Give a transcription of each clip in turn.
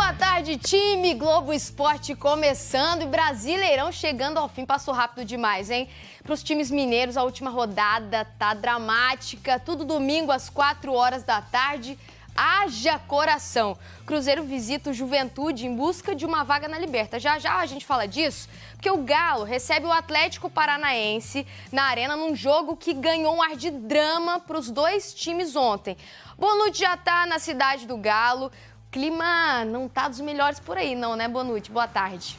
Boa tarde, time Globo Esporte começando e Brasileirão chegando ao fim. Passou rápido demais, hein? Para os times mineiros, a última rodada tá dramática. Tudo domingo às 4 horas da tarde. Haja coração. Cruzeiro visita o Juventude em busca de uma vaga na Liberta. Já já a gente fala disso, porque o Galo recebe o Atlético Paranaense na Arena num jogo que ganhou um ar de drama para os dois times ontem. Bonucci já tá na cidade do Galo. O clima não tá dos melhores por aí não, né, Bonucci? Boa tarde.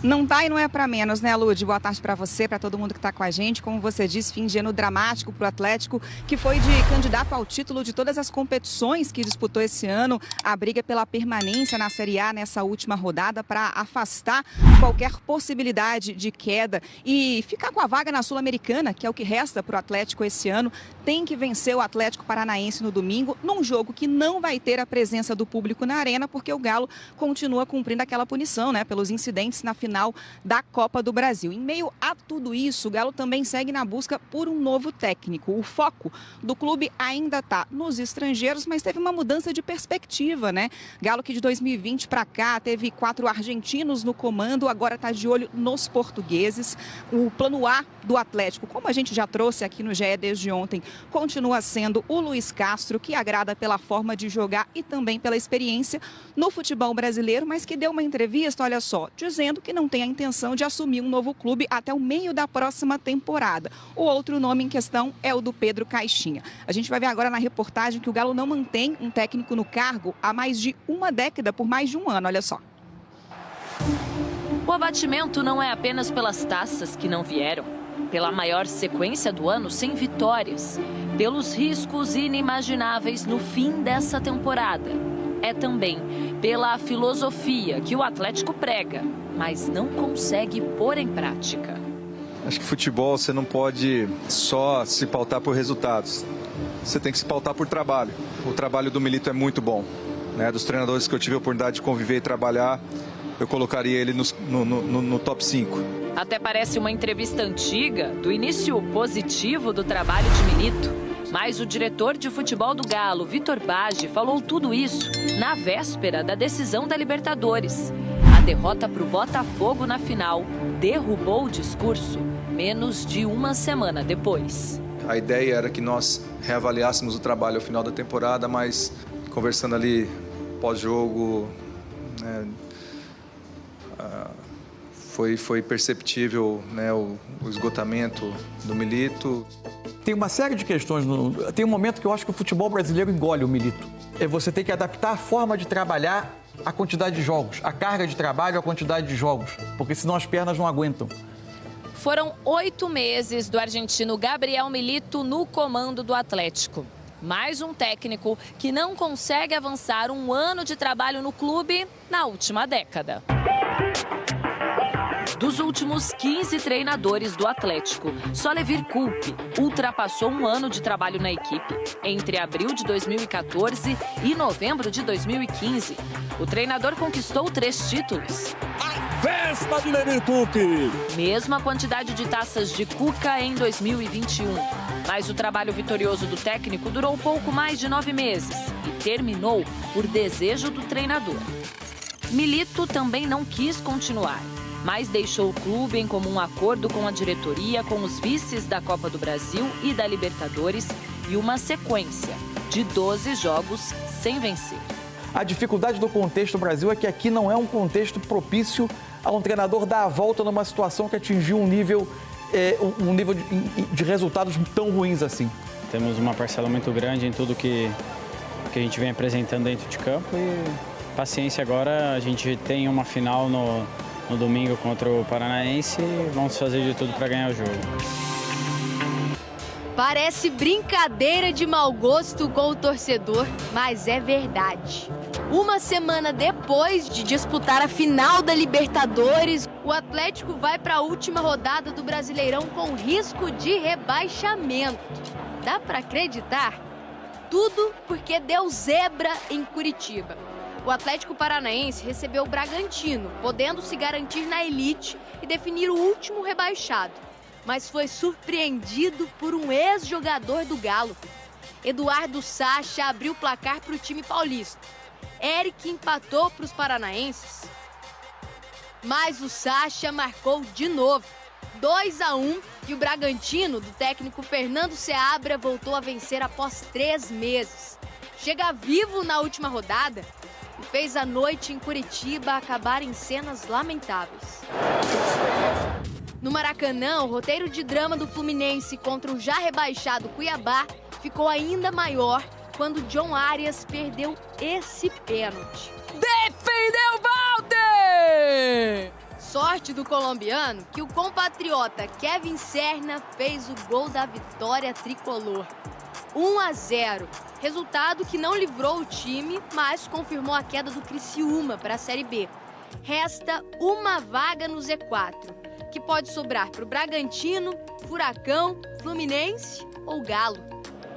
Não tá e não é para menos, né, Lud? Boa tarde para você, para todo mundo que está com a gente. Como você disse, fim de ano dramático para o Atlético, que foi de candidato ao título de todas as competições que disputou esse ano. A briga pela permanência na Série A nessa última rodada para afastar qualquer possibilidade de queda e ficar com a vaga na Sul-Americana, que é o que resta para o Atlético esse ano. Tem que vencer o Atlético Paranaense no domingo, num jogo que não vai ter a presença do público na arena, porque o Galo continua cumprindo aquela punição, né, pelos incidentes na final da Copa do Brasil. Em meio a tudo isso, o Galo também segue na busca por um novo técnico. O foco do clube ainda está nos estrangeiros, mas teve uma mudança de perspectiva, né? Galo que de 2020 para cá teve 4 argentinos no comando, agora está de olho nos portugueses. O plano A do Atlético, como a gente já trouxe aqui no GE desde ontem, continua sendo o Luiz Castro, que agrada pela forma de jogar e também pela experiência no futebol brasileiro, mas que deu uma entrevista, olha só, dizendo que não tem a intenção de assumir um novo clube até o meio da próxima temporada. O outro nome em questão é o do Pedro Caixinha. A gente vai ver agora na reportagem que o Galo não mantém um técnico no cargo há mais de uma década, por mais de um ano, olha só. O abatimento não é apenas pelas taças que não vieram, pela maior sequência do ano sem vitórias, pelos riscos inimagináveis no fim dessa temporada. É também pela filosofia que o Atlético prega, mas não consegue pôr em prática. Acho que futebol você não pode só se pautar por resultados. Você tem que se pautar por trabalho. O trabalho do Milito é muito bom, né? Dos treinadores que eu tive a oportunidade de conviver e trabalhar, eu colocaria ele no top 5. Até parece uma entrevista antiga do início positivo do trabalho de Milito. Mas o diretor de futebol do Galo, Vitor Baggi, falou tudo isso na véspera da decisão da Libertadores. A derrota para o Botafogo na final derrubou o discurso menos de uma semana depois. A ideia era que nós reavaliássemos o trabalho ao final da temporada, mas conversando ali pós-jogo, né, foi perceptível, né, o esgotamento do Milito. Tem uma série de questões. Tem um momento que eu acho que o futebol brasileiro engole o Milito. Você tem que adaptar a forma de trabalhar à quantidade de jogos, a carga de trabalho à quantidade de jogos, porque senão as pernas não aguentam. Foram 8 meses do argentino Gabriel Milito no comando do Atlético. Mais um técnico que não consegue avançar um ano de trabalho no clube na última década. Dos últimos 15 treinadores do Atlético, só Levir Coupe ultrapassou um ano de trabalho na equipe, entre abril de 2014 e novembro de 2015. O treinador conquistou 3 títulos. A festa de Levir Coupe! Mesma quantidade de taças de Cuca em 2021. Mas o trabalho vitorioso do técnico durou pouco mais de 9 meses e terminou por desejo do treinador. Milito também não quis continuar, mas deixou o clube em comum acordo com a diretoria, com os vices da Copa do Brasil e da Libertadores e uma sequência de 12 jogos sem vencer. A dificuldade do contexto do Brasil é que aqui não é um contexto propício a um treinador dar a volta numa situação que atingiu um nível de resultados tão ruins assim. Temos uma parcela muito grande em tudo que a gente vem apresentando dentro de campo e paciência agora. A gente tem uma final no domingo contra o Paranaense e vamos fazer de tudo para ganhar o jogo. Parece brincadeira de mau gosto com o torcedor, mas é verdade. Uma semana depois de disputar a final da Libertadores, o Atlético vai para a última rodada do Brasileirão com risco de rebaixamento. Dá para acreditar? Tudo porque deu zebra em Curitiba. O Atlético Paranaense recebeu o Bragantino, podendo se garantir na elite e definir o último rebaixado. Mas foi surpreendido por um ex-jogador do Galo. Eduardo Sacha abriu o placar para o time paulista. Eric empatou para os paranaenses. Mas o Sacha marcou de novo. 2-1 e o Bragantino, do técnico Fernando Seabra, voltou a vencer após 3 meses. Chega vivo na última rodada e fez a noite em Curitiba acabar em cenas lamentáveis. No Maracanã, o roteiro de drama do Fluminense contra o já rebaixado Cuiabá ficou ainda maior quando John Arias perdeu esse pênalti. Defendeu Walter! Sorte do colombiano que o compatriota Kevin Serna fez o gol da vitória tricolor. 1-0, resultado que não livrou o time, mas confirmou a queda do Criciúma para a Série B. Resta uma vaga no Z4, que pode sobrar para o Bragantino, Furacão, Fluminense ou Galo.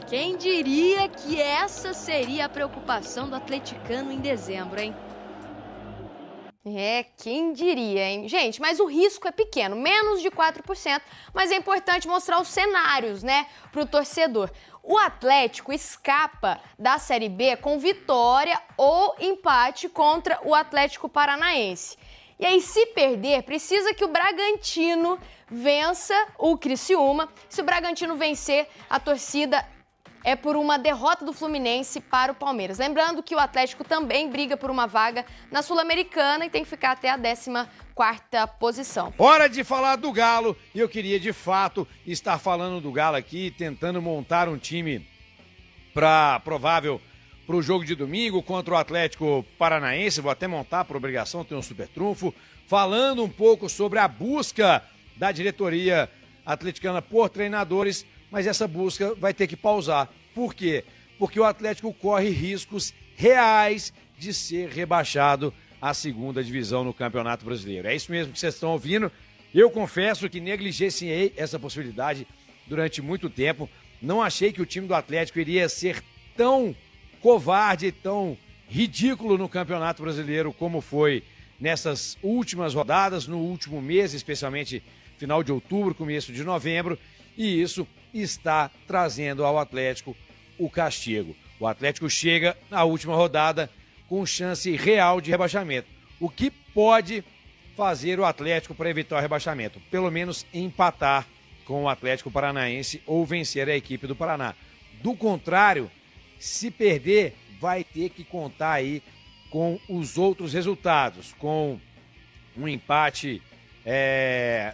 Quem diria que essa seria a preocupação do atleticano em dezembro, hein? Quem diria, hein? Gente, mas o risco é pequeno, menos de 4%, mas é importante mostrar os cenários, né, para o torcedor. O Atlético escapa da Série B com vitória ou empate contra o Atlético Paranaense. E aí, se perder, precisa que o Bragantino vença o Criciúma. Se o Bragantino vencer, a torcida é por uma derrota do Fluminense para o Palmeiras. Lembrando que o Atlético também briga por uma vaga na Sul-Americana e tem que ficar até a 14ª posição. Hora de falar do Galo, e eu queria de fato estar falando do Galo aqui, tentando montar um time provável para o jogo de domingo contra o Atlético Paranaense. Vou até montar por obrigação, tem um super trunfo, falando um pouco sobre a busca da diretoria atleticana por treinadores, mas essa busca vai ter que pausar. Por quê? Porque o Atlético corre riscos reais de ser rebaixado à 2ª divisão no Campeonato Brasileiro. É isso mesmo que vocês estão ouvindo. Eu confesso que negligenciei essa possibilidade durante muito tempo. Não achei que o time do Atlético iria ser tão covarde, tão ridículo no Campeonato Brasileiro como foi nessas últimas rodadas, no último mês, especialmente final de outubro, começo de novembro, e isso está trazendo ao Atlético o castigo. O Atlético chega na última rodada com chance real de rebaixamento. O que pode fazer o Atlético para evitar o rebaixamento? Pelo menos empatar com o Atlético Paranaense ou vencer a equipe do Paraná. Do contrário, se perder, vai ter que contar aí com os outros resultados, com um empate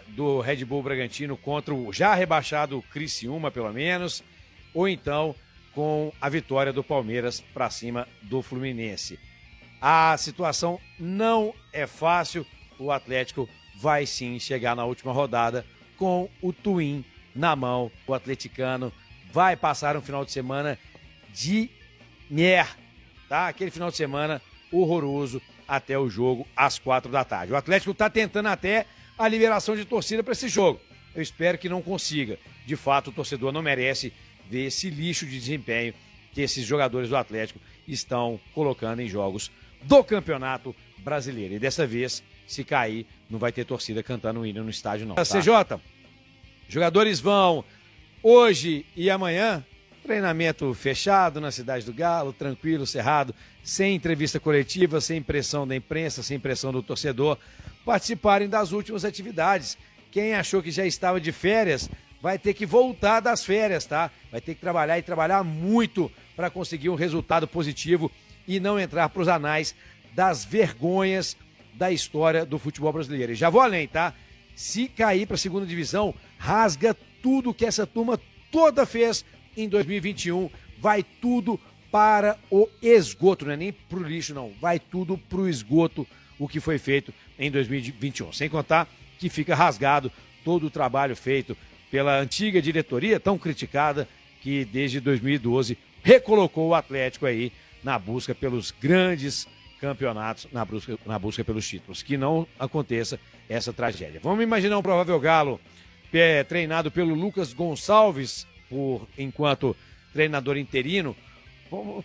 do Red Bull Bragantino contra o já rebaixado Criciúma, pelo menos, ou então com a vitória do Palmeiras para cima do Fluminense. A situação não é fácil, o Atlético vai sim chegar na última rodada com o Twin na mão. O atleticano vai passar um final de semana de merda, tá? Aquele final de semana horroroso até o jogo às 4 da tarde. O Atlético está tentando até a liberação de torcida para esse jogo. Eu espero que não consiga. De fato, o torcedor não merece ver esse lixo de desempenho que esses jogadores do Atlético estão colocando em jogos do Campeonato Brasileiro. E dessa vez, se cair, não vai ter torcida cantando o hino no estádio, não. Tá? CJ, jogadores vão hoje e amanhã, treinamento fechado na Cidade do Galo, tranquilo, cerrado, sem entrevista coletiva, sem pressão da imprensa, sem pressão do torcedor, participarem das últimas atividades. Quem achou que já estava de férias vai ter que voltar das férias, tá? Vai ter que trabalhar e trabalhar muito para conseguir um resultado positivo e não entrar para os anais das vergonhas da história do futebol brasileiro. E já vou além, tá? Se cair para a 2ª divisão, rasga tudo que essa turma toda fez em 2021, vai tudo para o esgoto, não é nem para o lixo, não. Vai tudo para o esgoto o que foi feito em 2021. Sem contar que fica rasgado todo o trabalho feito pela antiga diretoria, tão criticada, que desde 2012 recolocou o Atlético aí na busca pelos grandes campeonatos, na busca pelos títulos. Que não aconteça essa tragédia. Vamos imaginar um provável Galo treinado pelo Lucas Gonçalves, por enquanto treinador interino.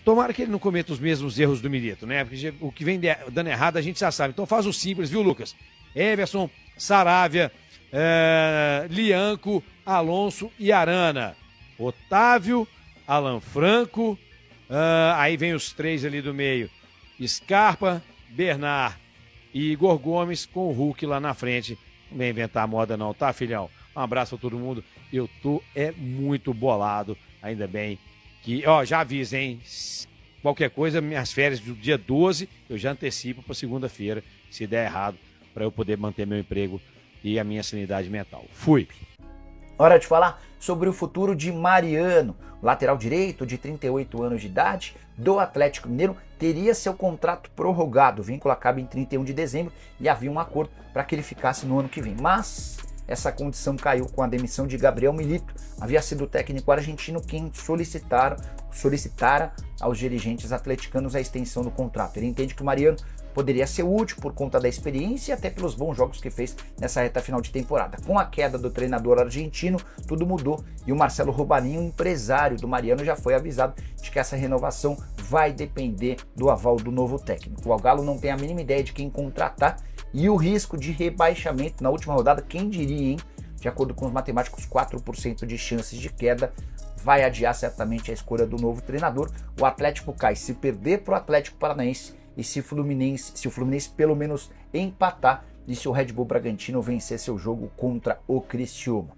Tomara que ele não cometa os mesmos erros do Milito, né? Porque o que vem dando errado a gente já sabe. Então faz o simples, viu, Lucas? Everson, Saravia, Lianco, Alonso e Arana. Otávio, Alan Franco, aí vem os 3 ali do meio, Scarpa, Bernard e Igor Gomes, com o Hulk lá na frente. Não vem inventar moda não, tá, filhão? Um abraço pra todo mundo. Eu tô muito bolado, ainda bem que, já aviso, hein? Qualquer coisa, minhas férias do dia 12, eu já antecipo pra segunda-feira, se der errado, para eu poder manter meu emprego e a minha sanidade mental. Fui! Hora de falar sobre o futuro de Mariano, lateral direito de 38 anos de idade do Atlético Mineiro, teria seu contrato prorrogado. O vínculo acaba em 31 de dezembro e havia um acordo para que ele ficasse no ano que vem. Mas essa condição caiu com a demissão de Gabriel Milito. Havia sido o técnico argentino quem solicitara aos dirigentes atleticanos a extensão do contrato. Ele entende que o Mariano poderia ser útil por conta da experiência e até pelos bons jogos que fez nessa reta final de temporada. Com a queda do treinador argentino, tudo mudou e o Marcelo Robaninho, empresário do Mariano, já foi avisado de que essa renovação vai depender do aval do novo técnico. O Galo não tem a mínima ideia de quem contratar e o risco de rebaixamento na última rodada, quem diria, hein? De acordo com os matemáticos, 4% de chances de queda vai adiar certamente a escolha do novo treinador. O Atlético cai se perder para o Atlético Paranaense e se o Fluminense pelo menos empatar e se o Red Bull Bragantino vencer seu jogo contra o Criciúma.